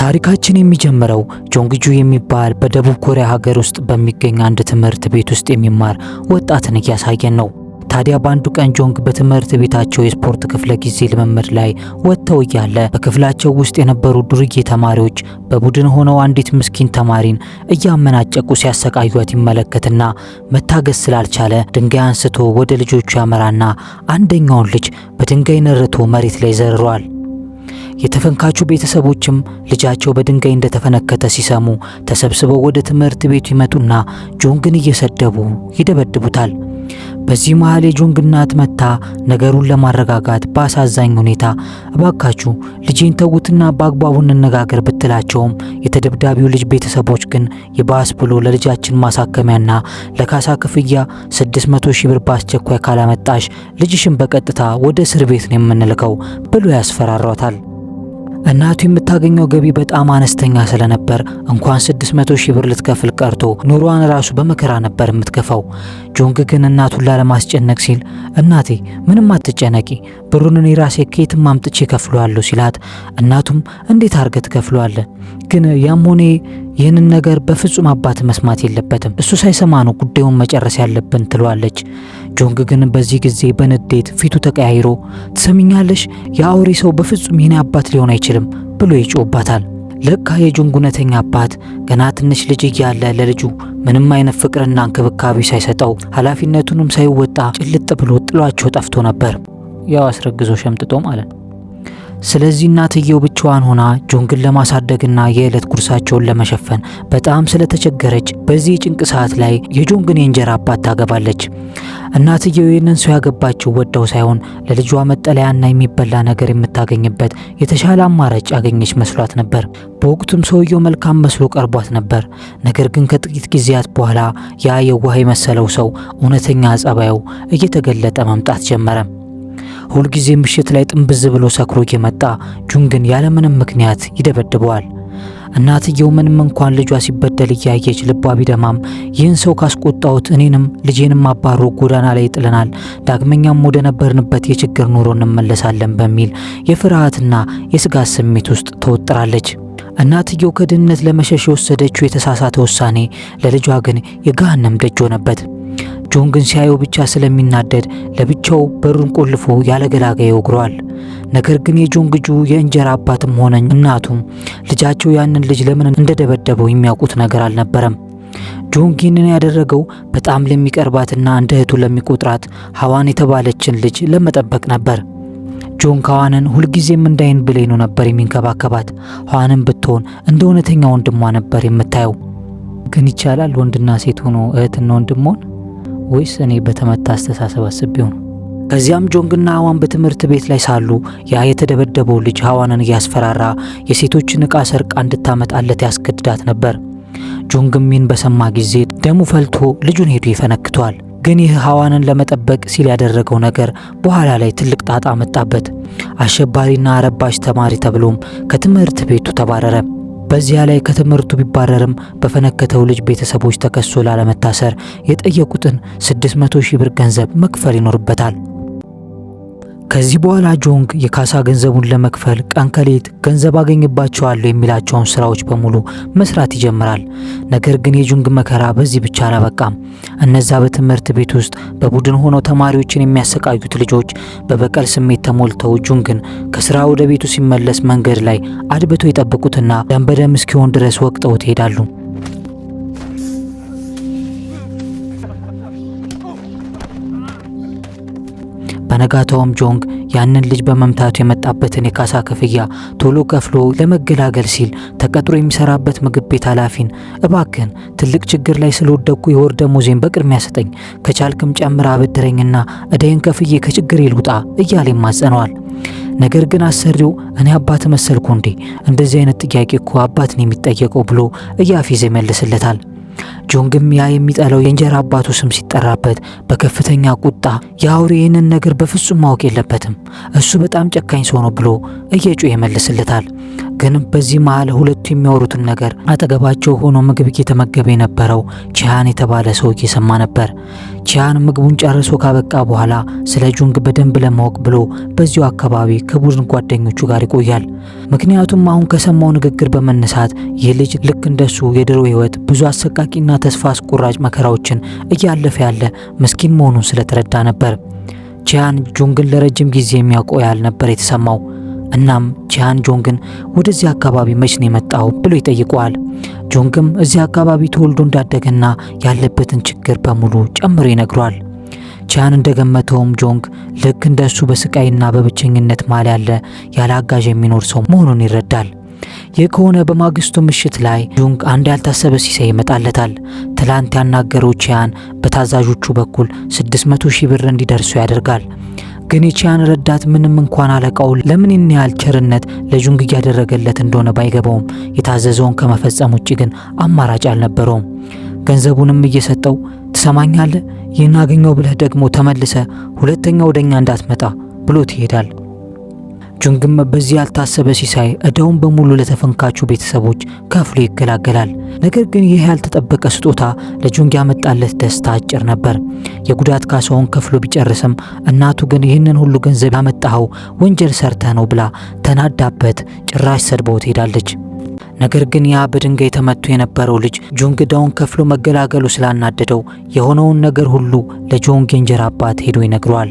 ታሪካችን የሚጀምረው ጆንግጁ የሚባል በደቡብ ኮሪያ ሀገር ውስጥ በሚገኝ አንድ ትምህርት ቤት ውስጥ የሚማር ወጣትን እያሳየን ነው። ታዲያ በአንዱ ቀን ጆንግ በትምህርት ቤታቸው የስፖርት ክፍለ ጊዜ ልምምድ ላይ ወጥተው እያለ በክፍላቸው ውስጥ የነበሩ ዱርዬ ተማሪዎች በቡድን ሆነው አንዲት ምስኪን ተማሪን እያመናጨቁ ሲያሰቃዩት ይመለከትና መታገስ ስላልቻለ ድንጋይ አንስቶ ወደ ልጆቹ ያመራና አንደኛውን ልጅ በድንጋይ ነርቶ መሬት ላይ ዘርሯል። የተፈንካቹ ቤተሰቦችም ልጃቸው በድንጋይ እንደተፈነከተ ሲሰሙ ተሰብስበው ወደ ትምህርት ቤቱ ይመጡና ጆንግን እየሰደቡ ይደበድቡታል። በዚህ መሃል የጆንግ እናት መታ ነገሩን ለማረጋጋት በአሳዛኝ ሁኔታ እባካችሁ ልጄን ተዉትና በአግባቡ እንነጋገር ብትላቸውም የተደብዳቢው ልጅ ቤተሰቦች ግን ይባስ ብሎ ለልጃችን ማሳከሚያና ለካሳ ክፍያ 600 ሺህ ብር በአስቸኳይ ካላመጣሽ ልጅሽን በቀጥታ ወደ እስር ቤት ነው የምንልከው ብሎ ያስፈራሯታል። እናቱ የምታገኘው ገቢ በጣም አነስተኛ ስለነበር እንኳን 600 ሺህ ብር ልትከፍል ቀርቶ ኑሯን ራሱ በመከራ ነበር የምትከፋው። ጆንግ ግን እናቱን ላለማስጨነቅ ሲል እናቴ ምንም አትጨነቂ፣ ብሩን እኔ ራሴ ከየትም አምጥቼ ከፍለዋለሁ ሲላት፣ እናቱም እንዴት አድርገህ ትከፍለዋለህ? ግን ያም ሆነ ይህንን ነገር በፍጹም አባት መስማት የለበትም፣ እሱ ሳይሰማ ነው ጉዳዩን መጨረስ ያለብን ትለዋለች። ጆንግ ግን በዚህ ጊዜ በንዴት ፊቱ ተቀያይሮ ትሰሚኛለሽ፣ የአውሬ ሰው በፍጹም የኔ አባት ሊሆን አይችልም ብሎ ይጮህባታል። ለካ የጆንግ እውነተኛ አባት ገና ትንሽ ልጅ እያለ ለልጁ ምንም አይነት ፍቅርና እንክብካቤ ሳይሰጠው ኃላፊነቱንም ሳይወጣ ጭልጥ ብሎ ጥሏቸው ጠፍቶ ነበር። ያው አስረግዞ ሸምጥጦ ማለት ነው። ስለዚህ እናትየው ብቻዋን ሆና ጆንግን ለማሳደግና የዕለት ጉርሳቸውን ለመሸፈን በጣም ስለተቸገረች በዚህ ጭንቅ ሰዓት ላይ የጆንግን የእንጀራ አባት ታገባለች። እናትየው ይህንን ሰው ያገባችው ወደው ሳይሆን ለልጇ መጠለያና የሚበላ ነገር የምታገኝበት የተሻለ አማራጭ ያገኘች መስሏት ነበር። በወቅቱም ሰውየው መልካም መስሎ ቀርቧት ነበር። ነገር ግን ከጥቂት ጊዜያት በኋላ ያ የዋህ የመሰለው ሰው እውነተኛ ጸባዩ እየተገለጠ መምጣት ጀመረ። ሁልጊዜ ምሽት ላይ ጥንብዝ ብሎ ሰክሮ እየመጣ ጆንግን ያለምንም ምክንያት ይደበድበዋል። እናትየው ምንም እንኳን ልጇ ሲበደል እያየች ልቧ ቢደማም ይህን ሰው ካስቆጣሁት እኔንም ልጄንም አባሮ ጎዳና ላይ ይጥለናል፣ ዳግመኛም ወደ ነበርንበት የችግር ኑሮ እንመለሳለን በሚል የፍርሃትና የስጋት ስሜት ውስጥ ተወጥራለች። እናትየው ከድህነት ለመሸሽ የወሰደችው የተሳሳተ ውሳኔ ለልጇ ግን የገሃነም ደጅ ሆነበት። ጆንግን ሲያየው ብቻ ስለሚናደድ ለብቻው በሩን ቆልፎ ያለገላጋይ ይወግረዋል። ነገር ግን የጆንግጁ የእንጀራ አባትም ሆነ እናቱም ልጃቸው ያንን ልጅ ለምን እንደደበደበው የሚያውቁት ነገር አልነበረም። ጆንግ ይህንን ያደረገው በጣም ለሚቀርባትና እንደ እህቱ ለሚቆጥራት ሐዋን የተባለችን ልጅ ለመጠበቅ ነበር። ጆንግ ሐዋንን ሁልጊዜም እንዳይን ብሌኑ ነበር የሚንከባከባት። ሐዋንን ብትሆን እንደ እውነተኛ ወንድሟ ነበር የምታየው። ግን ይቻላል ወንድና ሴት ሆኖ እህትና ወንድም ሆን ወይስ እኔ በተመታ አስተሳሰብ አስቤው ነው? ከዚያም ጆንግና ሐዋን በትምህርት ቤት ላይ ሳሉ ያ የተደበደበው ልጅ ሐዋንን እያስፈራራ የሴቶችን ዕቃ ሰርቃ እንድታመጣለት ያስገድዳት ነበር። ጆንግም ይህን በሰማ ጊዜ ደሙ ፈልቶ ልጁን ሄዶ ይፈነክተዋል። ግን ይህ ሐዋንን ለመጠበቅ ሲል ያደረገው ነገር በኋላ ላይ ትልቅ ጣጣ መጣበት። አሸባሪና አረባሽ ተማሪ ተብሎም ከትምህርት ቤቱ ተባረረ። በዚያ ላይ ከትምህርቱ ቢባረርም በፈነከተው ልጅ ቤተሰቦች ተከሶ ላለመታሰር የጠየቁትን 600 ሺህ ብር ገንዘብ መክፈል ይኖርበታል። ከዚህ በኋላ ጆንግ የካሳ ገንዘቡን ለመክፈል ቀን ከሌት ገንዘብ አገኝባቸዋለሁ የሚላቸውን ስራዎች በሙሉ መስራት ይጀምራል። ነገር ግን የጆንግ መከራ በዚህ ብቻ አላበቃም። እነዛ በትምህርት ቤት ውስጥ በቡድን ሆነው ተማሪዎችን የሚያሰቃዩት ልጆች በበቀል ስሜት ተሞልተው ጆንግን ከስራ ወደ ቤቱ ሲመለስ መንገድ ላይ አድብተው ይጠብቁትና ደም በደም እስኪሆን ድረስ ወቅተውት ይሄዳሉ። በነጋታውም ጆንግ ያንን ልጅ በመምታቱ የመጣበትን የካሳ ክፍያ ቶሎ ከፍሎ ለመገላገል ሲል ተቀጥሮ የሚሰራበት ምግብ ቤት ኃላፊን እባክን ትልቅ ችግር ላይ ስለወደቅኩ የወር ደመወዜን በቅድሚያ ስጠኝ፣ ከቻልክም ጨምራ አበድረኝና እዳይን ከፍዬ ከችግር ይልውጣ እያለ ይማጸነዋል። ነገር ግን አሰሪው እኔ አባት መሰልኩ እንዴ? እንደዚህ አይነት ጥያቄ እኮ አባትን የሚጠየቀው ብሎ እያፌዘ ይመልስለታል። ጆንግም ያ የሚጠላው የእንጀራ አባቱ ስም ሲጠራበት በከፍተኛ ቁጣ የአውሬ ይህንን ነገር በፍጹም ማወቅ የለበትም፣ እሱ በጣም ጨካኝ ሰው ነው ብሎ እየጮኸ ይመልስለታል። ግን በዚህ መሃል ሁለቱ የሚያወሩትን ነገር አጠገባቸው ሆኖ ምግብ እየተመገበ የነበረው ቺያን የተባለ ሰው እየሰማ ነበር። ቺያን ምግቡን ጨርሶ ካበቃ በኋላ ስለ ጆንግ በደንብ ለማወቅ ብሎ በዚሁ አካባቢ ከቡድን ጓደኞቹ ጋር ይቆያል። ምክንያቱም አሁን ከሰማው ንግግር በመነሳት ይህ ልጅ ልክ እንደሱ የድሮ ህይወት ብዙ አሰቃቂና ተስፋ አስቆራጭ መከራዎችን እያለፈ ያለ ምስኪን መሆኑን ስለተረዳ ነበር። ቺያን ጆንግን ለረጅም ጊዜ የሚያውቀው ያህል ነበር የተሰማው። እናም ቺያን ጆንግን ወደዚህ አካባቢ መች ነው የመጣው ብሎ ይጠይቀዋል። ጆንግም እዚህ አካባቢ ተወልዶ እንዳደገና ያለበትን ችግር በሙሉ ጨምሮ ይነግሯል። ቺያን እንደገመተውም ጆንግ ልክ እንደሱ በስቃይና በብቸኝነት መሃል ያለ አጋዥ የሚኖር ሰው መሆኑን ይረዳል። ይህ ከሆነ በማግስቱ ምሽት ላይ ጆንግ አንድ ያልታሰበ ሲሳይ ይመጣለታል። ትላንት ያናገረው ቺያን በታዛዦቹ በኩል 600,000 ብር እንዲደርሱ ያደርጋል። ግን የቺያን ረዳት ምንም እንኳን አለቃው ለምን ያህል ቸርነት ለጆንግ እያደረገለት እንደሆነ ባይገባውም የታዘዘውን ከመፈጸም ውጭ ግን አማራጭ አልነበረውም። ገንዘቡንም እየሰጠው ትሰማኛለህ፣ ይህን አገኘው ብለህ ደግሞ ተመልሰ ሁለተኛ ወደኛ እንዳትመጣ ብሎት ይሄዳል። ጆንግም በዚህ ያልታሰበ ሲሳይ እዳውን በሙሉ ለተፈንካቹ ቤተሰቦች ከፍሎ ይገላገላል። ነገር ግን ይህ ያልተጠበቀ ስጦታ ለጆንግ ያመጣለት ደስታ አጭር ነበር። የጉዳት ካሳውን ከፍሎ ቢጨርስም እናቱ ግን ይህንን ሁሉ ገንዘብ ያመጣኸው ወንጀል ሰርተህ ነው ብላ ተናዳበት ጭራሽ ሰድበው ትሄዳለች። ነገር ግን ያ በድንጋይ ተመቶ የነበረው ልጅ ጆንግ እዳውን ከፍሎ መገላገሉ ስላናደደው የሆነውን ነገር ሁሉ ለጆንግ የእንጀራ አባት ሄዶ ይነግረዋል።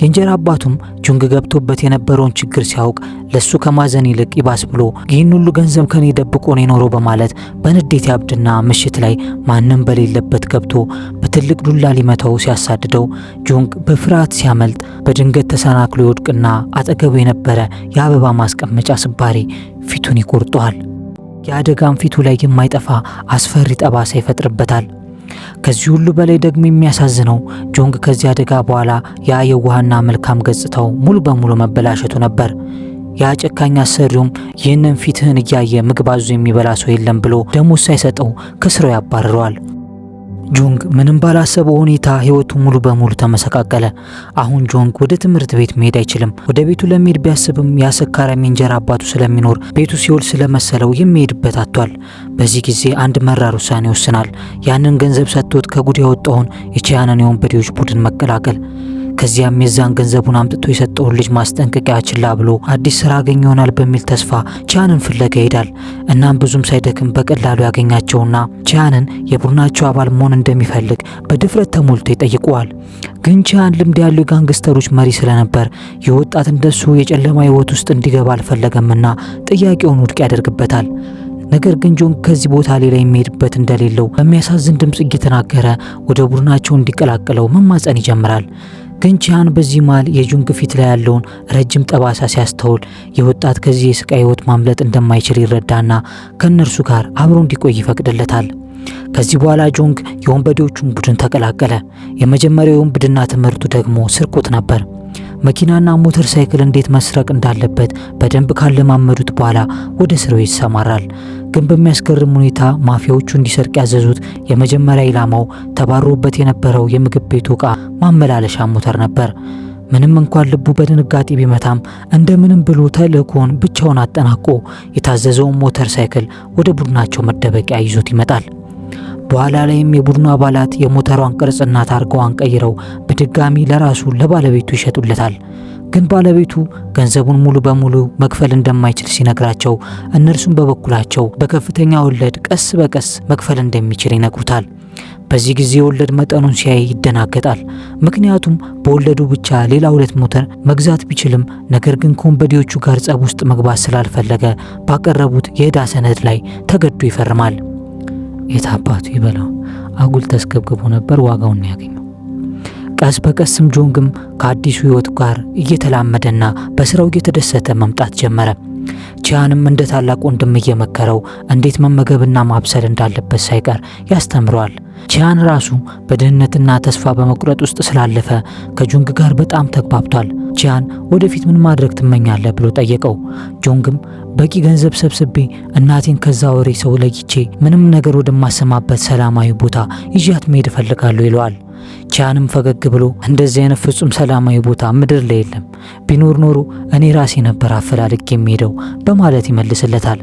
የእንጀራ አባቱም ጆንግ ገብቶበት የነበረውን ችግር ሲያውቅ ለሱ ከማዘን ይልቅ ይባስ ብሎ ይህን ሁሉ ገንዘብ ከኔ ደብቆ ነው የኖረው በማለት በንዴት ያብድና ምሽት ላይ ማንም በሌለበት ገብቶ በትልቅ ዱላ ሊመታው ሲያሳድደው ጆንግ በፍርሃት ሲያመልጥ በድንገት ተሰናክሎ ይወድቅና አጠገቡ የነበረ የአበባ ማስቀመጫ ስባሪ ፊቱን ይቆርጠዋል። የአደጋም ፊቱ ላይ የማይጠፋ አስፈሪ ጠባሳ ይፈጥርበታል። ከዚህ ሁሉ በላይ ደግሞ የሚያሳዝነው ጆንግ ከዚህ አደጋ በኋላ ያ የዋህና መልካም ገጽታው ሙሉ በሙሉ መበላሸቱ ነበር። ያ ጨካኝ አሰሪውም ይህንን ፊትህን እያየ ምግብ አዞ የሚበላ ሰው የለም ብሎ ደሞዝ ሳይሰጠው ከስራው ያባርረዋል። ጆንግ ምንም ባላሰበው ሁኔታ ህይወቱ ሙሉ በሙሉ ተመሰቃቀለ። አሁን ጆንግ ወደ ትምህርት ቤት መሄድ አይችልም። ወደ ቤቱ ለመሄድ ቢያስብም ያሰካራሚ እንጀራ አባቱ ስለሚኖር ቤቱ ሲኦል ስለመሰለው የሚሄድበት አጥቷል። በዚህ ጊዜ አንድ መራር ውሳኔ ይወስናል። ያንን ገንዘብ ሰጥቶት ከጉድ ያወጣውን የቺያንን የወንበዴዎች ቡድን መቀላቀል። ከዚያም የዛን ገንዘቡን አምጥቶ የሰጠውን ልጅ ማስጠንቀቂያ ችላ ብሎ አዲስ ስራ ያገኝ ይሆናል በሚል ተስፋ ቺያንን ፍለጋ ይሄዳል። እናም ብዙም ሳይደክም በቀላሉ ያገኛቸውና ቺያንን የቡድናቸው አባል መሆን እንደሚፈልግ በድፍረት ተሞልቶ ይጠይቀዋል። ግን ቺያን ልምድ ያለው የጋንግስተሮች መሪ ስለነበር የወጣት እንደሱ የጨለማ ህይወት ውስጥ እንዲገባ አልፈለገምና ጥያቄውን ውድቅ ያደርግበታል። ነገር ግን ጆንግ ከዚህ ቦታ ሌላ የሚሄድበት እንደሌለው በሚያሳዝን ድምጽ እየተናገረ ወደ ቡድናቸው እንዲቀላቀለው መማጸን ይጀምራል። ግን ቺያን በዚህ መሃል የጆንግ ፊት ላይ ያለውን ረጅም ጠባሳ ሲያስተውል የወጣት ከዚህ የስቃይ ህይወት ማምለጥ እንደማይችል ይረዳና ከነርሱ ጋር አብሮ እንዲቆይ ይፈቅድለታል። ከዚህ በኋላ ጆንግ የወንበዴዎቹን ቡድን ተቀላቀለ። የመጀመሪያው ውንብድና ትምህርቱ ደግሞ ስርቆት ነበር። መኪናና ሞተር ሳይክል እንዴት መስረቅ እንዳለበት በደንብ ካለማመዱት በኋላ ወደ ስራው ይሰማራል። ግን በሚያስገርም ሁኔታ ማፊያዎቹ እንዲሰርቅ ያዘዙት የመጀመሪያ ኢላማው ተባሮበት የነበረው የምግብ ቤቱ ዕቃ ማመላለሻ ሞተር ነበር። ምንም እንኳን ልቡ በድንጋጤ ቢመታም እንደምንም ብሎ ተልእኮውን ብቻውን አጠናቆ የታዘዘውን ሞተር ሳይክል ወደ ቡድናቸው መደበቂያ ይዞት ይመጣል። በኋላ ላይም የቡድኑ አባላት የሞተሯን ቅርጽና ታርጋዋን ቀይረው በድጋሚ ለራሱ ለባለቤቱ ይሸጡለታል። ግን ባለቤቱ ገንዘቡን ሙሉ በሙሉ መክፈል እንደማይችል ሲነግራቸው እነርሱም በበኩላቸው በከፍተኛ ወለድ ቀስ በቀስ መክፈል እንደሚችል ይነግሩታል። በዚህ ጊዜ ወለድ መጠኑን ሲያይ ይደናገጣል። ምክንያቱም በወለዱ ብቻ ሌላ 2 ሞተር መግዛት ቢችልም ነገር ግን ከወንበዴዎቹ ጋር ጸብ ውስጥ መግባት ስላልፈለገ ባቀረቡት የዕዳ ሰነድ ላይ ተገዶ ይፈርማል። የታባቱ ይበላው አጉል ተስገብግቦ ነበር ዋጋውን ያገኘው። ቀስ በቀስም ጆንግም ከአዲሱ ህይወት ጋር እየተላመደና በስራው እየተደሰተ መምጣት ጀመረ። ቺያንም እንደ ታላቅ ወንድም እየመከረው እንዴት መመገብና ማብሰል እንዳለበት ሳይቀር ያስተምረዋል። ቺያን ራሱ በድህነትና ተስፋ በመቁረጥ ውስጥ ስላለፈ ከጆንግ ጋር በጣም ተግባብቷል። ቺያን ወደፊት ምን ማድረግ ትመኛለህ ብሎ ጠየቀው። ጆንግም በቂ ገንዘብ ሰብስቤ እናቴን ከዛ ወሬ ሰው ለይቼ ምንም ነገር ወደማሰማበት ሰላማዊ ቦታ ይዣት መሄድ እፈልጋለሁ ይለዋል። ቺያንም ፈገግ ብሎ እንደዚህ አይነት ፍጹም ሰላማዊ ቦታ ምድር ላይ የለም፣ ቢኖር ኖሮ እኔ ራሴ ነበር አፈላልጌ የሚሄደው በማለት ይመልስለታል።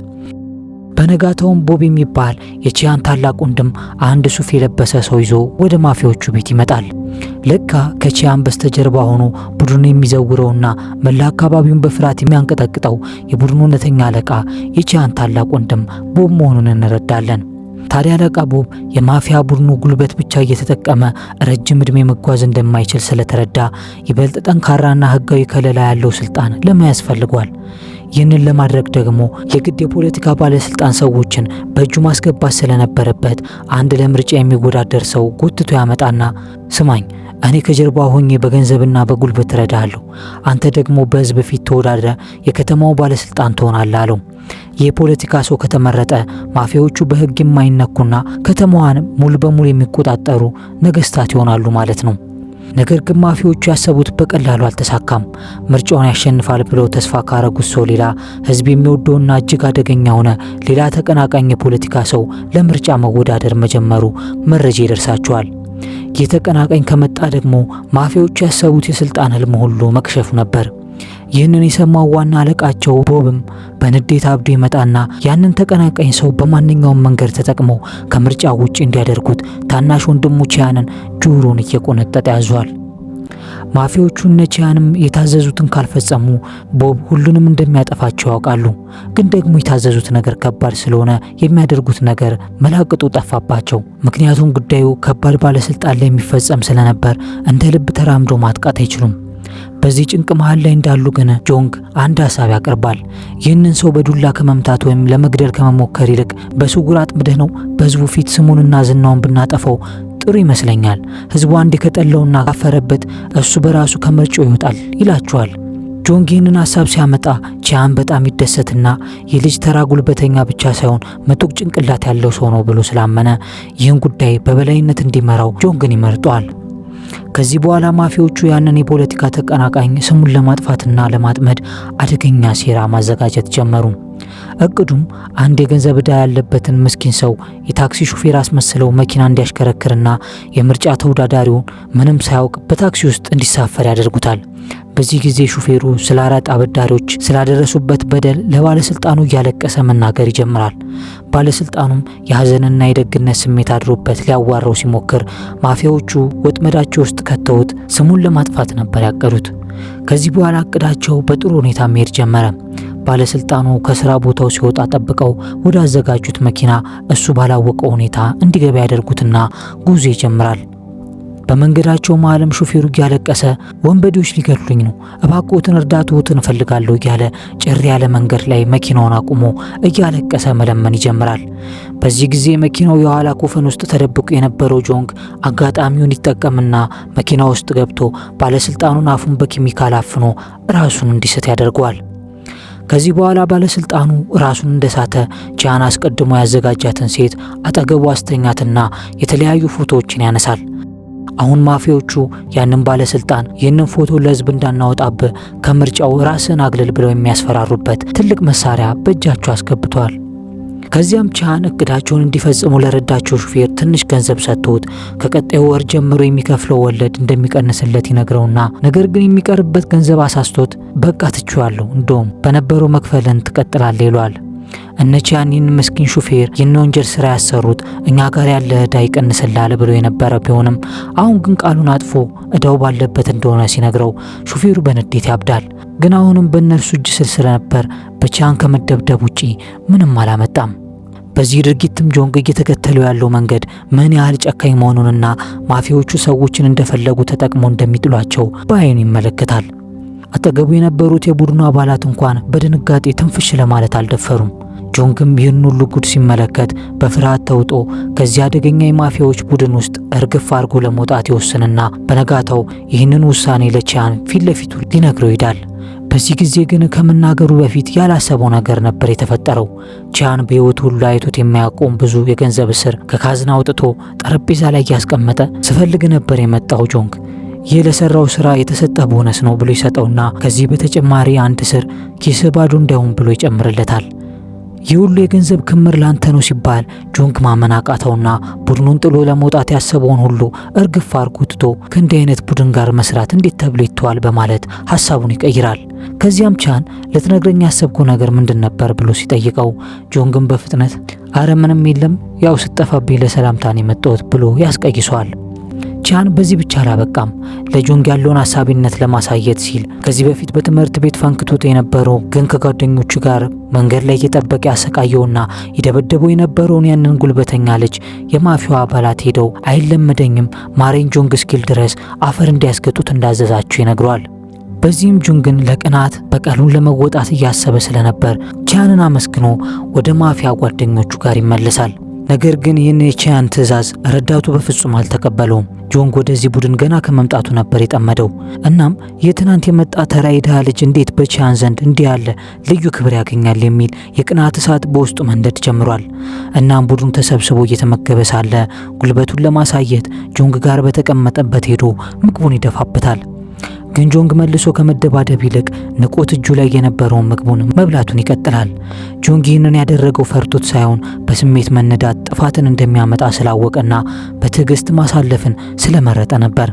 በነጋታውም ቦብ የሚባል የቺያን ታላቅ ወንድም አንድ ሱፍ የለበሰ ሰው ይዞ ወደ ማፊያዎቹ ቤት ይመጣል። ለካ ከቺያን በስተጀርባ ሆኖ ቡድኑን የሚዘውረውና መላ አካባቢውን በፍርሃት የሚያንቀጠቅጠው የቡድኑ እውነተኛ አለቃ የቺያን ታላቅ ወንድም ቦብ መሆኑን እንረዳለን። ታዲያ አለቃ ቦብ የማፊያ ቡድኑ ጉልበት ብቻ እየተጠቀመ ረጅም ዕድሜ መጓዝ እንደማይችል ስለተረዳ ይበልጥ ጠንካራና ሕጋዊ ከለላ ያለው ስልጣን ለመያዝ ፈልጓል። ይህንን ለማድረግ ደግሞ የግድ የፖለቲካ ባለስልጣን ሰዎችን በእጁ ማስገባት ስለነበረበት አንድ ለምርጫ የሚወዳደር ሰው ጎትቶ ያመጣና ስማኝ፣ እኔ ከጀርባ ሆኜ በገንዘብና በጉልበት እረዳለሁ፣ አንተ ደግሞ በህዝብ ፊት ተወዳድረ የከተማው ባለስልጣን ትሆናለህ አለው። የፖለቲካ ሰው ከተመረጠ ማፊያዎቹ በህግ የማይነኩና ከተማዋን ሙሉ በሙሉ የሚቆጣጠሩ ነገስታት ይሆናሉ ማለት ነው። ነገር ግን ማፊያዎቹ ያሰቡት በቀላሉ አልተሳካም። ምርጫውን ያሸንፋል ብለው ተስፋ ካረጉት ሰው ሌላ ህዝብ የሚወደውና እጅግ አደገኛ ሆነ ሌላ ተቀናቃኝ የፖለቲካ ሰው ለምርጫ መወዳደር መጀመሩ መረጃ ይደርሳቸዋል። የተቀናቃኝ ከመጣ ደግሞ ማፊያዎቹ ያሰቡት የስልጣን ህልም ሁሉ መክሸፉ ነበር። ይህንን የሰማው ዋና አለቃቸው ቦብም በንዴት አብዶ ይመጣና ያንን ተቀናቃኝ ሰው በማንኛውም መንገድ ተጠቅመው ከምርጫ ውጪ እንዲያደርጉት ታናሽ ወንድሙ ቺያንን ጆሮውን እየቆነጠጠ ያዟል። ማፊያዎቹ ቺያንም የታዘዙትን ካልፈጸሙ ቦብ ሁሉንም እንደሚያጠፋቸው ያውቃሉ። ግን ደግሞ የታዘዙት ነገር ከባድ ስለሆነ የሚያደርጉት ነገር መላቅጡ ጠፋባቸው። ምክንያቱም ጉዳዩ ከባድ ባለስልጣን ላይ የሚፈጸም ስለነበር እንደ ልብ ተራምዶ ማጥቃት አይችሉም። በዚህ ጭንቅ መሃል ላይ እንዳሉ ግን ጆንግ አንድ ሐሳብ ያቀርባል። ይህንን ሰው በዱላ ከመምታት ወይም ለመግደል ከመሞከር ይልቅ በስውር አጥምደህ ነው በህዝቡ ፊት ስሙንና ዝናውን ብናጠፈው ጥሩ ይመስለኛል። ህዝቡ አንዴ ከጠላውና ካፈረበት እሱ በራሱ ከምርጫው ይወጣል ይላቸዋል። ጆንግ ይህንን ሐሳብ ሲያመጣ ቺያን በጣም ይደሰትና የልጅ ተራ ጉልበተኛ ብቻ ሳይሆን ምጡቅ ጭንቅላት ያለው ሰው ነው ብሎ ስላመነ ይህን ጉዳይ በበላይነት እንዲመራው ጆንግን ይመርጠዋል። ከዚህ በኋላ ማፊያዎቹ ያንን የፖለቲካ ተቀናቃኝ ስሙን ለማጥፋትና ለማጥመድ አደገኛ ሴራ ማዘጋጀት ጀመሩ። እቅዱም አንድ የገንዘብ ዕዳ ያለበትን ምስኪን ሰው የታክሲ ሹፌር አስመስለው መኪና እንዲያሽከረክርና የምርጫ ተወዳዳሪውን ምንም ሳያውቅ በታክሲ ውስጥ እንዲሳፈር ያደርጉታል። በዚህ ጊዜ ሹፌሩ ስለ አራጣ አበዳሪዎች ስላደረሱበት በደል ለባለስልጣኑ እያለቀሰ መናገር ይጀምራል። ባለስልጣኑም የሐዘንና የደግነት ስሜት አድሮበት ሊያዋራው ሲሞክር ማፊያዎቹ ወጥመዳቸው ውስጥ ከተውት ስሙን ለማጥፋት ነበር ያቀዱት። ከዚህ በኋላ እቅዳቸው በጥሩ ሁኔታ መሄድ ጀመረ። ባለስልጣኑ ከስራ ቦታው ሲወጣ ጠብቀው ወደ አዘጋጁት መኪና እሱ ባላወቀው ሁኔታ እንዲገባ ያደርጉትና ጉዞ ይጀምራል። በመንገዳቸው መሃልም ሹፌሩ እያለቀሰ ወንበዴዎች ሊገድሉኝ ነው፣ እባክዎትን እርዳታዎትን እፈልጋለሁ እያለ ጭር ያለ መንገድ ላይ መኪናውን አቁሞ እያለቀሰ መለመን ይጀምራል። በዚህ ጊዜ መኪናው የኋላ ኮፈን ውስጥ ተደብቆ የነበረው ጆንግ አጋጣሚውን ይጠቀምና መኪና ውስጥ ገብቶ ባለስልጣኑን አፉን በኬሚካል አፍኖ ራሱን እንዲስት ያደርገዋል። ከዚህ በኋላ ባለስልጣኑ ራሱን እንደሳተ ቺያን አስቀድሞ ያዘጋጃትን ሴት አጠገቡ አስተኛትና የተለያዩ ፎቶዎችን ያነሳል። አሁን ማፊያዎቹ ያንን ባለስልጣን ይህንን ፎቶ ለህዝብ እንዳናወጣብህ ከምርጫው ራስን አግልል ብለው የሚያስፈራሩበት ትልቅ መሳሪያ በእጃቸው አስገብተዋል። ከዚያም ቺያን እቅዳቸውን እንዲፈጽሙ ለረዳቸው ሹፌር ትንሽ ገንዘብ ሰጥቶት ከቀጣዩ ወር ጀምሮ የሚከፍለው ወለድ እንደሚቀንስለት ይነግረውና ነገር ግን የሚቀርበት ገንዘብ አሳስቶት በቃ ትቼዋለሁ፣ እንደውም በነበረው መክፈልን ትቀጥላለህ ይለዋል። ቺያን ይህን ምስኪን ሹፌር ይህን ወንጀል ስራ ያሰሩት እኛ ጋር ያለ ዕዳ ይቀንስልሃል ብሎ የነበረ ቢሆንም አሁን ግን ቃሉን አጥፎ ዕዳው ባለበት እንደሆነ ሲነግረው ሹፌሩ በንዴት ያብዳል። ግን አሁንም በእነርሱ እጅ ስር ስለነበር በቺያን ከመደብደብ ውጪ ምንም አላመጣም። በዚህ ድርጊትም ጆንግ እየተከተለው ያለው መንገድ ምን ያህል ጨካኝ መሆኑንና ማፊያዎቹ ሰዎችን እንደፈለጉ ተጠቅመው እንደሚጥሏቸው በአይኑ ይመለከታል። አጠገቡ የነበሩት የቡድኑ አባላት እንኳን በድንጋጤ ትንፍሽ ለማለት አልደፈሩም። ጆንግም ይህን ሁሉ ጉድ ሲመለከት በፍርሃት ተውጦ ከዚህ አደገኛ የማፊያዎች ቡድን ውስጥ እርግፍ አድርጎ ለመውጣት ይወስንና በነጋታው ይህንን ውሳኔ ለቺያን ፊት ለፊቱ ሊነግረው ይሄዳል። በዚህ ጊዜ ግን ከመናገሩ በፊት ያላሰበው ነገር ነበር የተፈጠረው። ቺያን በህይወቱ ሁሉ አይቶት የማያውቀውን ብዙ የገንዘብ እስር ከካዝና አውጥቶ ጠረጴዛ ላይ ያስቀመጠ። ስፈልግ ነበር የመጣው ጆንግ፣ ይህ ለሰራው ስራ የተሰጠ ቦነስ ነው ብሎ ይሰጠውና ከዚህ በተጨማሪ አንድ እስር ኪስ ባዶ እንዳይሆን ብሎ ይጨምርለታል። ይህ ሁሉ የገንዘብ ክምር ላንተ ነው ሲባል ጆንግ ማመን አቃተውና ቡድኑን ጥሎ ለመውጣት ያሰበውን ሁሉ እርግፍ አርጎ ትቶ ከእንዲህ አይነት ቡድን ጋር መስራት እንዴት ተብሎ ይተዋል በማለት ሀሳቡን ይቀይራል። ከዚያም ቻን ልትነግረኝ ያሰብከው ነገር ምንድን ነበር ብሎ ሲጠይቀው ጆንግን በፍጥነት አረ ምንም የለም ያው ስጠፋብኝ ለሰላምታን የመጣሁት ብሎ ያስቀይሰዋል። ቻን በዚህ ብቻ አላበቃም። ለጆንግ ያለውን አሳቢነት ለማሳየት ሲል ከዚህ በፊት በትምህርት ቤት ፈንክቶት የነበረው ግን ከጓደኞቹ ጋር መንገድ ላይ እየጠበቀ ያሰቃየውና ይደበደበው የነበረውን ያንን ጉልበተኛ ልጅ የማፊያው አባላት ሄደው አይለመደኝም ማሬን ጆንግ እስኪል ድረስ አፈር እንዲያስገጡት እንዳዘዛቸው ይነግረዋል። በዚህም ጆንግን ለቅናት በቀሉን ለመወጣት እያሰበ ስለነበር ቻንን አመስግኖ ወደ ማፊያ ጓደኞቹ ጋር ይመለሳል። ነገር ግን ይህን የቻን ትዕዛዝ ረዳቱ በፍጹም አልተቀበለውም። ጆንግ ወደዚህ ቡድን ገና ከመምጣቱ ነበር የጠመደው። እናም የትናንት የመጣ ተራ የድሃ ልጅ እንዴት በቻን ዘንድ እንዲህ ያለ ልዩ ክብር ያገኛል የሚል የቅናት እሳት በውስጡ መንደድ ጀምሯል። እናም ቡድኑ ተሰብስቦ እየተመገበ ሳለ ጉልበቱን ለማሳየት ጆንግ ጋር በተቀመጠበት ሄዶ ምግቡን ይደፋበታል። ግን ጆንግ መልሶ ከመደባደብ ይልቅ ንቆት እጁ ላይ የነበረውን ምግቡን መብላቱን ይቀጥላል። ጆንግ ይህንን ያደረገው ፈርቶት ሳይሆን በስሜት መነዳት ጥፋትን እንደሚያመጣ ስላወቀና በትዕግስት ማሳለፍን ስለመረጠ ነበር።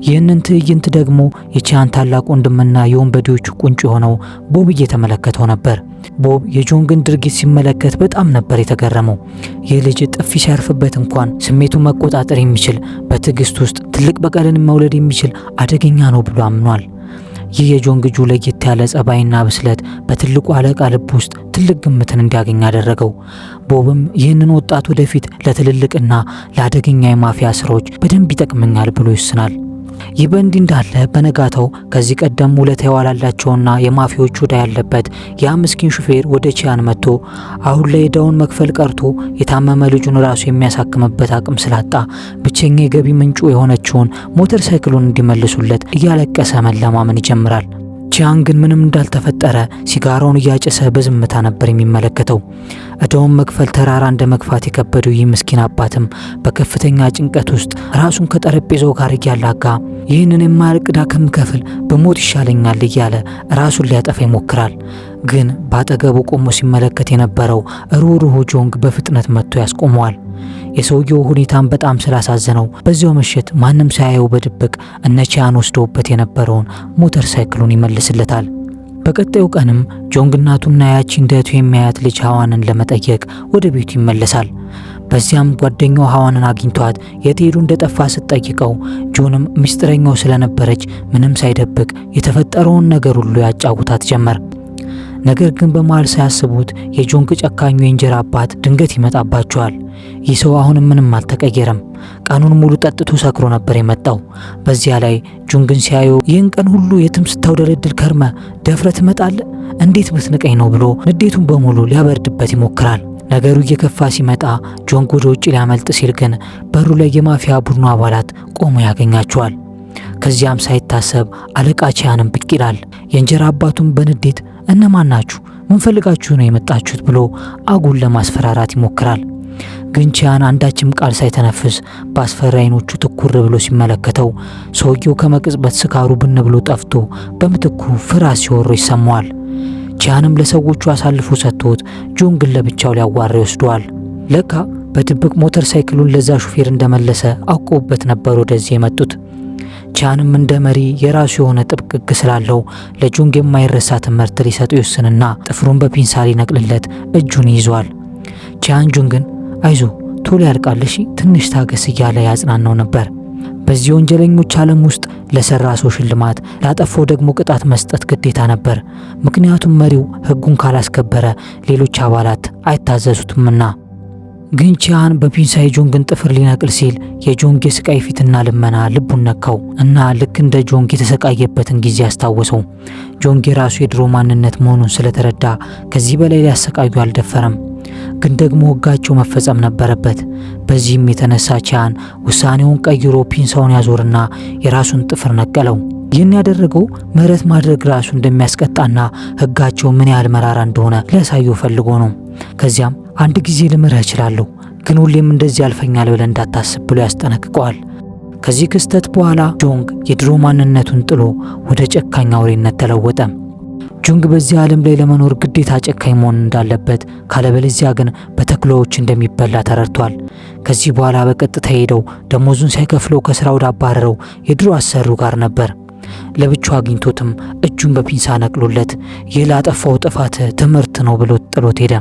ይህንን ትዕይንት ደግሞ የቻን ታላቅ ወንድምና የወንበዴዎቹ ቁንጭ የሆነው ቦብ እየተመለከተው ነበር። ቦብ የጆንግን ድርጊት ሲመለከት በጣም ነበር የተገረመው። ይህ ልጅ ጥፊ ሲያርፍበት እንኳን ስሜቱን መቆጣጠር የሚችል በትዕግስት ውስጥ ትልቅ በቀልን መውለድ የሚችል አደገኛ ነው ብሎ አምኗል። ይህ የጆንግ ጁ ለየት ያለ ጸባይና ብስለት በትልቁ አለቃ ልብ ውስጥ ትልቅ ግምትን እንዲያገኝ አደረገው። ቦብም ይህንን ወጣት ወደፊት ለትልልቅና ለአደገኛ የማፊያ ስራዎች በደንብ ይጠቅመኛል ብሎ ይወስናል። ይህ በእንዲህ እንዳለ በነጋታው ከዚህ ቀደም ውለታ የዋላላቸውና የማፊያዎቹ ዕዳ ያለበት ያ ምስኪን ሹፌር ወደ ቺያን መጥቶ አሁን ላይ ዕዳውን መክፈል ቀርቶ የታመመ ልጁን ራሱ የሚያሳክምበት አቅም ስላጣ ብቸኛ የገቢ ምንጩ የሆነችውን ሞተር ሳይክሉን እንዲመልሱለት እያለቀሰ መለማመን ይጀምራል። ቺያን ግን ምንም እንዳልተፈጠረ ሲጋራውን እያጨሰ በዝምታ ነበር የሚመለከተው። ዕዳውን መክፈል ተራራ እንደ መግፋት የከበደው ይህ ምስኪን አባትም በከፍተኛ ጭንቀት ውስጥ ራሱን ከጠረጴዛው ጋር እያላጋ ይህንን የማያልቅ ዕዳ ከምከፍል በሞት ይሻለኛል እያለ ራሱን ሊያጠፋ ይሞክራል። ግን ባጠገቡ ቆሞ ሲመለከት የነበረው ሩህሩህ ጆንግ በፍጥነት መጥቶ ያስቆመዋል። የሰውየው ሁኔታን በጣም ስላሳዘነው በዚያው ምሽት ማንም ሳያየው በድብቅ እነ ቺያን ወስደውበት የነበረውን ሞተር ሳይክሉን ይመልስለታል። በቀጣዩ ቀንም ጆንግ እናቱና ያቺ እንደቱ የሚያያት ልጅ ሐዋንን ለመጠየቅ ወደ ቤቱ ይመለሳል። በዚያም ጓደኛው ሐዋንን አግኝቷት የት ሄዱ እንደጠፋ ስትጠይቀው ጆንም ምስጢረኛው ስለነበረች ምንም ሳይደብቅ የተፈጠረውን ነገር ሁሉ ያጫውታት ጀመር። ነገር ግን በመሃል ሳያስቡት የጆንግ ጨካኙ የእንጀራ አባት ድንገት ይመጣባቸዋል። ይህ ሰው አሁንም ምንም አልተቀየረም። ቀኑን ሙሉ ጠጥቶ ሰክሮ ነበር የመጣው። በዚያ ላይ ጆንግን ሲያየው ይህን ቀን ሁሉ የትም ስታውደለድል ከርመ ደፍረ ትመጣለህ? እንዴት ብትንቀኝ ነው ብሎ ንዴቱን በሙሉ ሊያበርድበት ይሞክራል። ነገሩ እየከፋ ሲመጣ ጆንግ ወደ ውጭ ሊያመልጥ ሲል ግን በሩ ላይ የማፊያ ቡድኑ አባላት ቆሞ ያገኛቸዋል። ከዚያም ሳይታሰብ አለቃ ቺያንም ብቅ ይላል። የእንጀራ አባቱም በንዴት እነማን ናችሁ? ምን ፈልጋችሁ ነው የመጣችሁት? ብሎ አጉል ለማስፈራራት ይሞክራል። ግን ቺያን አንዳችም ቃል ሳይተነፍስ በአስፈሪ ዓይኖቹ ትኩር ብሎ ሲመለከተው ሰውየው ከመቅጽበት ስካሩ ብን ብሎ ጠፍቶ በምትኩ ፍርሃት ሲወሮ ይሰማዋል። ቺያንም ለሰዎቹ አሳልፎ ሰጥቶት ጆንግን ለብቻው ሊያዋራ ይወስደዋል። ለካ በድብቅ ሞተር ሳይክሉን ለዛ ሹፌር እንደመለሰ አውቀውበት ነበር ወደዚህ የመጡት። ቺያንም እንደ መሪ የራሱ የሆነ ጥብቅ ሕግ ስላለው ለጆንግ የማይረሳ ትምህርት ሊሰጡ ይወስንና ጥፍሩን በፒንሳ ሊነቅልለት እጁን ይዟል። ቺያን ጆንግን አይዞ ቶሎ ያልቃል፣ እሺ ትንሽ ታገስ እያለ ያጽናናው ነበር። በዚህ ወንጀለኞች ዓለም ውስጥ ለሰራ ሰው ሽልማት፣ ላጠፋው ደግሞ ቅጣት መስጠት ግዴታ ነበር። ምክንያቱም መሪው ሕጉን ካላስከበረ ሌሎች አባላት አይታዘዙትምና። ግን ቺያን በፒንሳ የጆንግን ጥፍር ሊነቅል ሲል የጆንግ የስቃይ ፊትና ልመና ልቡን ነካው እና ልክ እንደ ጆንግ የተሰቃየበትን ጊዜ አስታወሰው። ጆንግ የራሱ የድሮ ማንነት መሆኑን ስለተረዳ ከዚህ በላይ ሊያሰቃዩ አልደፈረም። ግን ደግሞ ሕጋቸው መፈጸም ነበረበት። በዚህም የተነሳ ቺያን ውሳኔውን ቀይሮ ፒንሳውን ያዞርና የራሱን ጥፍር ነቀለው። ይህን ያደረገው ምህረት ማድረግ ራሱ እንደሚያስቀጣና ህጋቸው ምን ያህል መራራ እንደሆነ ሊያሳየው ፈልጎ ነው። ከዚያም አንድ ጊዜ ልምርህ እችላለሁ፣ ግን ሁሌም እንደዚህ ያልፈኛል ብለህ እንዳታስብ ብሎ ያስጠነቅቀዋል። ከዚህ ክስተት በኋላ ጆንግ የድሮ ማንነቱን ጥሎ ወደ ጨካኝ አውሬነት ተለወጠ። ጆንግ በዚህ ዓለም ላይ ለመኖር ግዴታ ጨካኝ መሆን እንዳለበት፣ ካለበለዚያ ግን በተኩላዎች እንደሚበላ ተረድቷል። ከዚህ በኋላ በቀጥታ ሄደው ደሞዙን ሳይከፍለው ከስራ ወደ አባረረው የድሮ አሰሪው ጋር ነበር። ለብቻው አግኝቶትም እጁን በፒንሳ ነቅሎለት ይህ ላጠፋው ጥፋት ትምህርት ነው ብሎ ጥሎት ሄደ።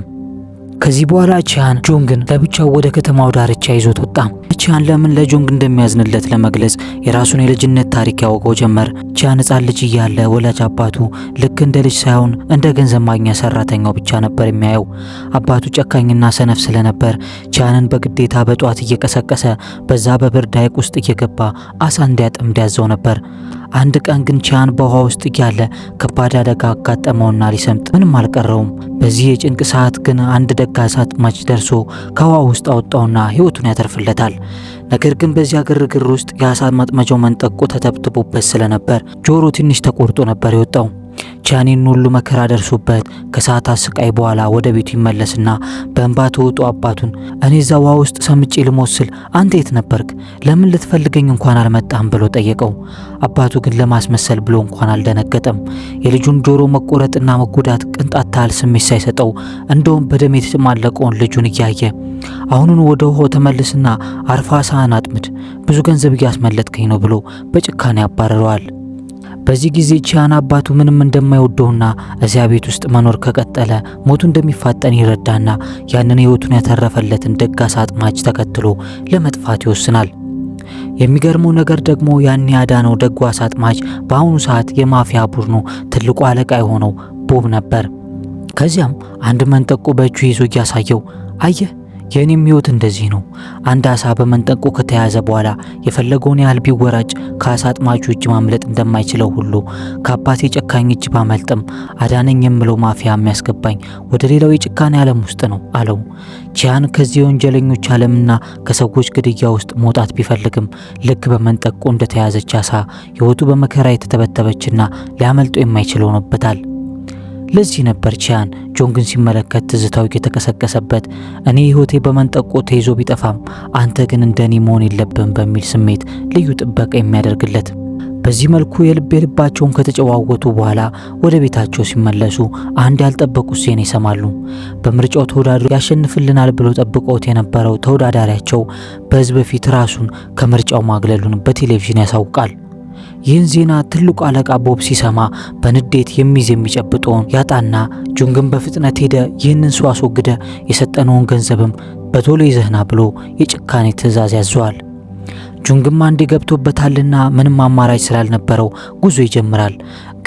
ከዚህ በኋላ ቺያን ጆንግን ለብቻው ወደ ከተማው ዳርቻ ይዞት ወጣ። ቺያን ለምን ለጆንግ እንደሚያዝንለት ለመግለጽ የራሱን የልጅነት ታሪክ ያወቀው ጀመር። ቺያን ሕፃን ልጅ እያለ ወላጅ አባቱ ልክ እንደ ልጅ ሳይሆን እንደ ገንዘብ ማግኛ ሰራተኛው ብቻ ነበር የሚያየው። አባቱ ጨካኝና ሰነፍ ስለነበር ቺያንን በግዴታ በጧት እየቀሰቀሰ በዛ በብርድ ሐይቅ ውስጥ እየገባ አሳ እንዲያጠምድ ያዘው ነበር። አንድ ቀን ግን ቺያን በውሃ ውስጥ እያለ ከባድ አደጋ አጋጠመውና ሊሰምጥ ምንም አልቀረውም። በዚህ የጭንቅ ሰዓት ግን አንድ ደግ አሳ አጥማጅ ደርሶ ከውሃ ውስጥ አወጣውና ሕይወቱን ያተርፍለታል። ነገር ግን በዚያ ግርግር ውስጥ የአሳ ማጥመጃው መንጠቆ ተተብትቦበት ስለነበር ጆሮ ትንሽ ተቆርጦ ነበር የወጣው። ቺያንን ሁሉ መከራ ደርሶበት ከሰዓታት ስቃይ በኋላ ወደ ቤቱ ይመለስና በእንባ ተውጦ አባቱን እኔ እዛ ውሃ ውስጥ ሰምጬ ልሞት ስል አንተ የት ነበርክ? ለምን ልትፈልገኝ እንኳን አልመጣም ብሎ ጠየቀው። አባቱ ግን ለማስመሰል ብሎ እንኳን አልደነገጠም። የልጁን ጆሮ መቆረጥና መጎዳት ቅንጣት ታህል ስሜት ሳይሰጠው እንደውም በደም የተጨማለቀውን ልጁን እያየ አሁኑን ወደ ውሃው ተመልስና አርፋ አሳህን አጥምድ፣ ብዙ ገንዘብ እያስመለጥከኝ ነው ብሎ በጭካኔ ያባረረዋል። በዚህ ጊዜ ቺያን አባቱ ምንም እንደማይወደውና እዚያ ቤት ውስጥ መኖር ከቀጠለ ሞቱ እንደሚፋጠን ይረዳና ያንን ሕይወቱን ያተረፈለትን ደግ አሳ አጥማጅ ተከትሎ ለመጥፋት ይወስናል። የሚገርመው ነገር ደግሞ ያን ያዳነው ደግ አሳ አጥማጅ በአሁኑ ሰዓት የማፊያ ቡድኑ ትልቁ አለቃ የሆነው ቦብ ነበር። ከዚያም አንድ መንጠቆ በእጁ ይዞ እያሳየው አየህ፣ የኔም ሕይወት እንደዚህ ነው። አንድ አሳ በመንጠቆ ከተያዘ በኋላ የፈለገውን ያህል ቢወራጭ ከአሳ አጥማጁ እጅ ማምለጥ እንደማይችለው ሁሉ ከአባቴ ጨካኝ እጅ ባመልጥም አዳነኝ የምለው ማፊያ የሚያስገባኝ ወደ ሌላው የጭካኔ ዓለም ውስጥ ነው አለው። ቺያን ከዚህ የወንጀለኞች ዓለምና ከሰዎች ግድያ ውስጥ መውጣት ቢፈልግም ልክ በመንጠቆ እንደተያዘች አሳ ሕይወቱ በመከራ የተተበተበችና ሊያመልጦ የማይችል ሆኖበታል። ለዚህ ነበር ቺያን ጆንግን ሲመለከት ትዝታው የተቀሰቀሰበት። እኔ ሕይወቴ በመንጠቆ ተይዞ ቢጠፋም አንተ ግን እንደኔ መሆን የለብህም በሚል ስሜት ልዩ ጥበቃ የሚያደርግለት። በዚህ መልኩ የልባቸውን ከተጨዋወቱ በኋላ ወደ ቤታቸው ሲመለሱ አንድ ያልጠበቁት ዜና ይሰማሉ። በምርጫው ተወዳድሮ ያሸንፍልናል ብሎ ጠብቀውት የነበረው ተወዳዳሪያቸው በሕዝብ ፊት ራሱን ከምርጫው ማግለሉን በቴሌቪዥን ያሳውቃል። ይህን ዜና ትልቁ አለቃ ቦብ ሲሰማ በንዴት የሚይዝ የሚጨብጠውን ያጣና ጆንግን በፍጥነት ሄደ ይህንን ሰው አስወግደ የሰጠነውን ገንዘብም በቶሎ ይዘህና ብሎ የጭካኔ ትዕዛዝ ያዘዋል። ጆንግም አንዴ ገብቶበታልና ምንም አማራጭ ስላልነበረው ጉዞ ይጀምራል።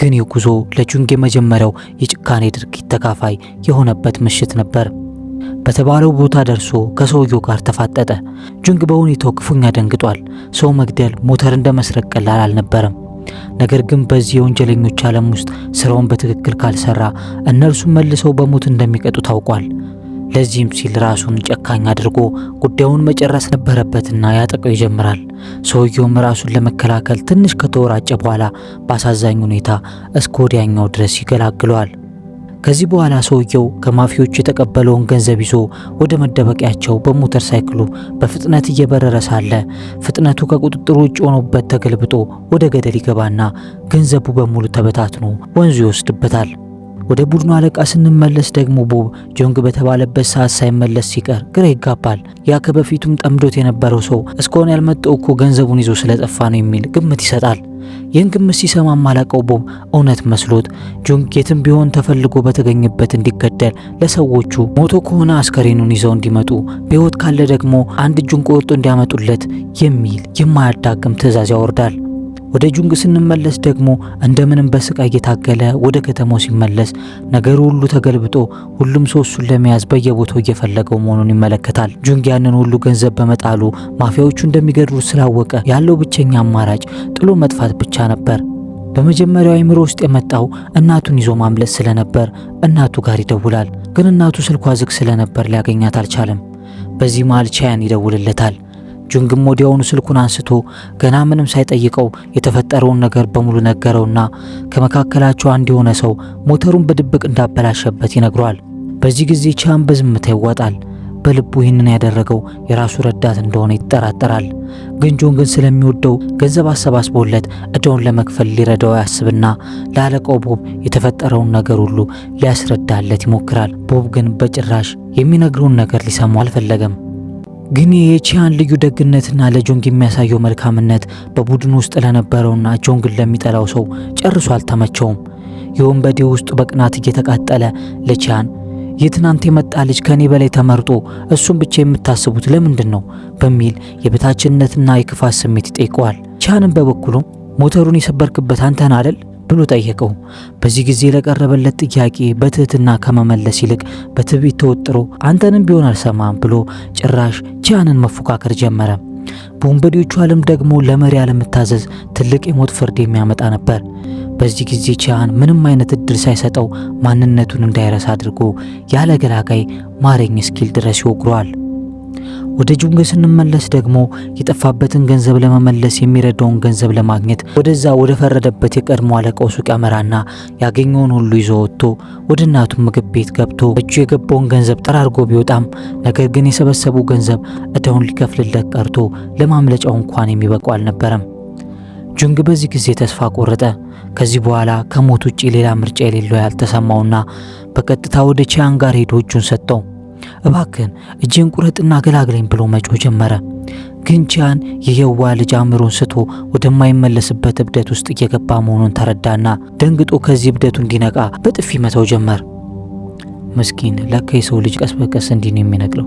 ግን ይህ ጉዞ ለጆንግ የመጀመሪያው የጭካኔ ድርጊት ተካፋይ የሆነበት ምሽት ነበር። በተባለው ቦታ ደርሶ ከሰውየው ጋር ተፋጠጠ። ጆንግ በሁኔታው ክፉኛ ደንግጧል። ሰው መግደል ሞተር እንደመስረቅ ቀላል አልነበረም። ነገር ግን በዚህ የወንጀለኞች ዓለም ውስጥ ስራውን በትክክል ካልሰራ እነርሱ መልሰው በሞት እንደሚቀጡ ታውቋል። ለዚህም ሲል ራሱን ጨካኝ አድርጎ ጉዳዩን መጨረስ ነበረበትና ያጠቀው ይጀምራል። ሰውየውም ራሱን ለመከላከል ትንሽ ከተወራጨ በኋላ በአሳዛኝ ሁኔታ እስከ ወዲያኛው ድረስ ይገላግለዋል። ከዚህ በኋላ ሰውየው ከማፊዎቹ የተቀበለውን ገንዘብ ይዞ ወደ መደበቂያቸው በሞተር ሳይክሉ በፍጥነት እየበረረ ሳለ ፍጥነቱ ከቁጥጥር ውጭ ሆኖበት ተገልብጦ ወደ ገደል ይገባና ገንዘቡ በሙሉ ተበታትኖ ወንዙ ይወስድበታል። ወደ ቡድኑ አለቃ ስንመለስ ደግሞ ቦብ ጆንግ በተባለበት ሰዓት ሳይመለስ ሲቀር ግራ ይጋባል። ያ ከበፊቱም ጠምዶት የነበረው ሰው እስካሁን ያልመጣው እኮ ገንዘቡን ይዞ ስለጠፋ ነው የሚል ግምት ይሰጣል። ይህን ግምት ሲሰማ አለቃው ቦብ እውነት መስሎት ጆንግ የትም ቢሆን ተፈልጎ በተገኘበት እንዲገደል፣ ለሰዎቹ ሞቶ ከሆነ አስከሬኑን ይዘው እንዲመጡ፣ በሕይወት ካለ ደግሞ አንድ እጁን ቆርጦ እንዲያመጡለት የሚል የማያዳግም ትዕዛዝ ያወርዳል። ወደ ጆንግ ስንመለስ ደግሞ እንደምንም በስቃይ እየታገለ ወደ ከተማው ሲመለስ ነገሩ ሁሉ ተገልብጦ ሁሉም ሰው እሱን ለመያዝ በየቦታው እየፈለገው መሆኑን ይመለከታል። ጆንግ ያንን ሁሉ ገንዘብ በመጣሉ ማፊያዎቹ እንደሚገድሉት ስላወቀ ያለው ብቸኛ አማራጭ ጥሎ መጥፋት ብቻ ነበር። በመጀመሪያው አይምሮ ውስጥ የመጣው እናቱን ይዞ ማምለጥ ስለነበር እናቱ ጋር ይደውላል። ግን እናቱ ስልኳ ዝግ ስለነበር ሊያገኛት አልቻለም። በዚህ መሃል ቺያን ይደውልለታል። ጁንግም ወዲያውኑ ስልኩን አንስቶ ገና ምንም ሳይጠይቀው የተፈጠረውን ነገር በሙሉ ነገረውና ከመካከላቸው አንድ የሆነ ሰው ሞተሩን በድብቅ እንዳበላሸበት ይነግረዋል። በዚህ ጊዜ ቺያን በዝምታ ይዋጣል። በልቡ ይህንን ያደረገው የራሱ ረዳት እንደሆነ ይጠራጠራል። ግን ጆንግን ስለሚወደው ገንዘብ አሰባስቦለት እዳውን ለመክፈል ሊረዳው ያስብና ለአለቃው ቦብ የተፈጠረውን ነገር ሁሉ ሊያስረዳለት ይሞክራል። ቦብ ግን በጭራሽ የሚነግረውን ነገር ሊሰማው አልፈለገም። ግን የቺያን ልዩ ደግነትና ለጆንግ የሚያሳየው መልካምነት በቡድን ውስጥ ለነበረውና ጆንግን ለሚጠላው ሰው ጨርሶ አልተመቸውም። የወንበዴ ውስጡ በቅናት እየተቃጠለ ለቺያን የትናንት የመጣ ልጅ ከኔ በላይ ተመርጦ እሱን ብቻ የምታስቡት ለምንድን ነው በሚል የበታችነትና የክፋት ስሜት ይጠይቀዋል። ቺያንም በበኩሉ ሞተሩን የሰበርክበት አንተን አይደል ብሎ ጠየቀው። በዚህ ጊዜ ለቀረበለት ጥያቄ በትህትና ከመመለስ ይልቅ በትዕቢት ተወጥሮ አንተንም ቢሆን አልሰማም ብሎ ጭራሽ ቺያንን መፎካከር ጀመረ። በወንበዴዎቹ ዓለም ደግሞ ለመሪ አለመታዘዝ ትልቅ የሞት ፍርድ የሚያመጣ ነበር። በዚህ ጊዜ ቺያን ምንም አይነት እድል ሳይሰጠው ማንነቱን እንዳይረሳ አድርጎ ያለ ገላጋይ ማረኝ እስኪል ድረስ ይወግረዋል። ወደ ጆንግ ስንመለስ ደግሞ የጠፋበትን ገንዘብ ለመመለስ የሚረዳውን ገንዘብ ለማግኘት ወደዛ ወደ ፈረደበት የቀድሞ አለቃው ሱቅ ያመራና ያገኘውን ሁሉ ይዞ ወጥቶ ወደ እናቱ ምግብ ቤት ገብቶ እጁ የገባውን ገንዘብ ጠራርጎ ቢወጣም ነገር ግን የሰበሰበው ገንዘብ እዳውን ሊከፍልለት ቀርቶ ለማምለጫው እንኳን የሚበቃው አልነበረም። ጆንግ በዚህ ጊዜ ተስፋ ቆረጠ። ከዚህ በኋላ ከሞት ውጪ ሌላ ምርጫ የሌለው ያልተሰማውና በቀጥታ ወደ ቺያን ጋር ሄዶ እጁን ሰጠው። እባክን እጄን ቁረጥና ገላግለኝ ብሎ መጮህ ጀመረ። ግን ቺያን የየዋ ልጅ አእምሮን ስቶ ወደማይመለስበት እብደት ውስጥ እየገባ መሆኑን ተረዳና ደንግጦ ከዚህ እብደቱ እንዲነቃ በጥፊ መታው ጀመር። ምስኪን ለካ የሰው ልጅ ቀስ በቀስ እንዲህ ነው የሚነቅለው።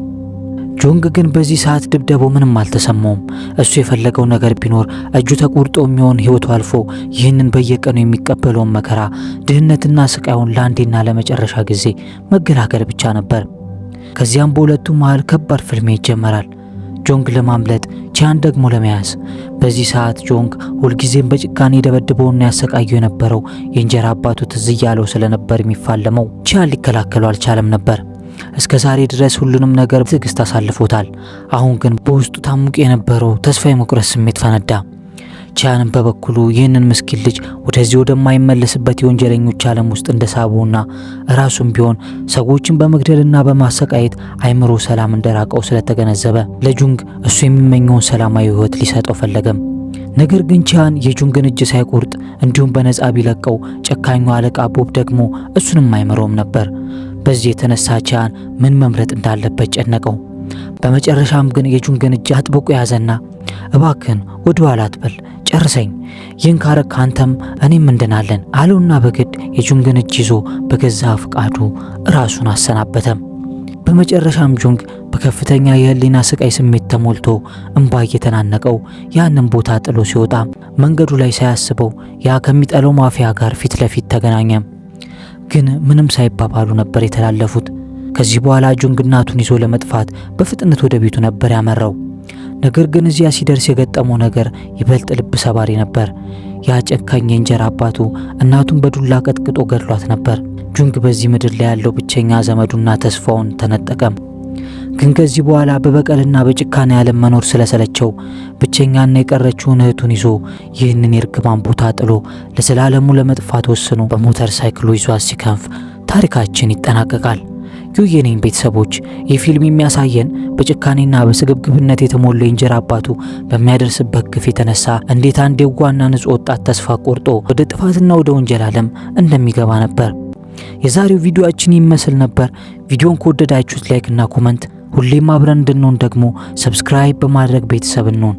ጆንግ ግን በዚህ ሰዓት ድብደባው ምንም አልተሰማውም። እሱ የፈለገው ነገር ቢኖር እጁ ተቆርጦ የሚሆን ህይወቱ አልፎ ይህንን በየቀኑ የሚቀበለውን መከራ፣ ድህነትና ስቃዩን ለአንዴና ለመጨረሻ ጊዜ መገላገል ብቻ ነበር። ከዚያም በሁለቱ መሃል ከባድ ፍልሚያ ይጀመራል። ጆንግ ለማምለጥ፣ ቺያን ደግሞ ለመያዝ። በዚህ ሰዓት ጆንግ ሁልጊዜም በጭካኔ ደበድበውና ያሰቃየው የነበረው የእንጀራ አባቱ ትዝ እያለው ስለነበር የሚፋለመው ቺያን ሊከላከለው አልቻለም ነበር። እስከ ዛሬ ድረስ ሁሉንም ነገር በትዕግስት አሳልፎታል። አሁን ግን በውስጡ ታሙቅ የነበረው ተስፋ የመቁረጥ ስሜት ፈነዳ። ቺያንም በበኩሉ ይህንን ምስኪን ልጅ ወደዚህ ወደማይመለስበት የወንጀለኞች ዓለም ውስጥ እንደሳበውና ራሱም ቢሆን ሰዎችን በመግደልና በማሰቃየት አይምሮ ሰላም እንደራቀው ስለተገነዘበ ለጆንግ እሱ የሚመኘውን ሰላማዊ ህይወት ሊሰጠው ፈለገም። ነገር ግን ቺያን የጆንግን እጅ ሳይቆርጥ እንዲሁም በነጻ ቢለቀው ጨካኙ አለቃ ቦብ ደግሞ እሱንም አይመረውም ነበር። በዚህ የተነሳ ቺያን ምን መምረጥ እንዳለበት ጨነቀው። በመጨረሻም ግን የጆንግን እጅ አጥብቆ ያዘና እባክን ወደ ኋላ አትበል፣ ጨርሰኝ፣ ይህን ካረክ አንተም እኔም እንድናለን አለውና በግድ የጆንግን እጅ ይዞ በገዛ ፍቃዱ ራሱን አሰናበተም። በመጨረሻም ጆንግ በከፍተኛ የህሊና ስቃይ ስሜት ተሞልቶ እንባ እየተናነቀው ያንን ቦታ ጥሎ ሲወጣ መንገዱ ላይ ሳያስበው ያ ከሚጠለው ማፊያ ጋር ፊት ለፊት ተገናኘ። ግን ምንም ሳይባባሉ ነበር የተላለፉት። ከዚህ በኋላ ጆንግ እናቱን ይዞ ለመጥፋት በፍጥነት ወደ ቤቱ ነበር ያመራው። ነገር ግን እዚያ ሲደርስ የገጠመው ነገር ይበልጥ ልብ ሰባሪ ነበር። ያ ጨካኝ የእንጀራ አባቱ እናቱን በዱላ ቀጥቅጦ ገድሏት ነበር። ጆንግ በዚህ ምድር ላይ ያለው ብቸኛ ዘመዱና ተስፋውን ተነጠቀም። ግን ከዚህ በኋላ በበቀልና በጭካኔ ዓለም መኖር ስለሰለቸው ብቸኛና የቀረችውን እህቱን ይዞ ይህንን የርግማን ቦታ ጥሎ ለዘላለሙ ለመጥፋት ወስኖ በሞተር ሳይክሉ ይዟት ሲከንፍ ታሪካችን ይጠናቀቃል። የኔን ቤተሰቦች የፊልም የሚያሳየን በጭካኔና በስግብግብነት የተሞላ የእንጀራ አባቱ በሚያደርስበት ግፍ የተነሳ እንዴት አንድ የዋህና ንጹህ ወጣት ተስፋ ቆርጦ ወደ ጥፋትና ወደ ወንጀል ዓለም እንደሚገባ ነበር። የዛሬው ቪዲዮአችን ይመስል ነበር። ቪዲዮን ከወደዳችሁት ላይክ እና ኮሜንት፣ ሁሌም አብረን እንድንሆን ደግሞ ሰብስክራይብ በማድረግ ቤተሰብ እንሆን።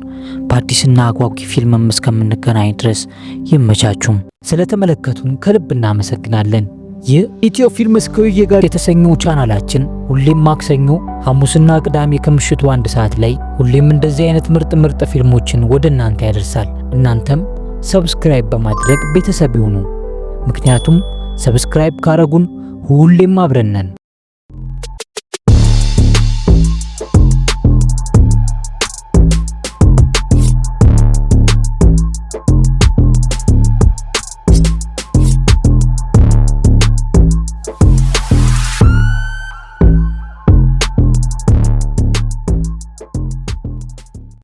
በአዲስና አጓጊ ፊልምም እስከምንገናኝ ድረስ ይመቻችሁም። ስለተመለከቱን ከልብ እናመሰግናለን። ይህ ኢትዮ ፊልምስ ከውዬ ጋር የተሰኘው ቻናላችን ሁሌም ማክሰኞ፣ ሐሙስና ቅዳሜ ከምሽቱ 1 ሰዓት ላይ ሁሌም እንደዚህ አይነት ምርጥ ፊልሞችን ወደ እናንተ ያደርሳል። እናንተም ሰብስክራይብ በማድረግ ቤተሰብ ይሁኑ። ምክንያቱም ሰብስክራይብ ካረጉን ሁሌም አብረን ነን።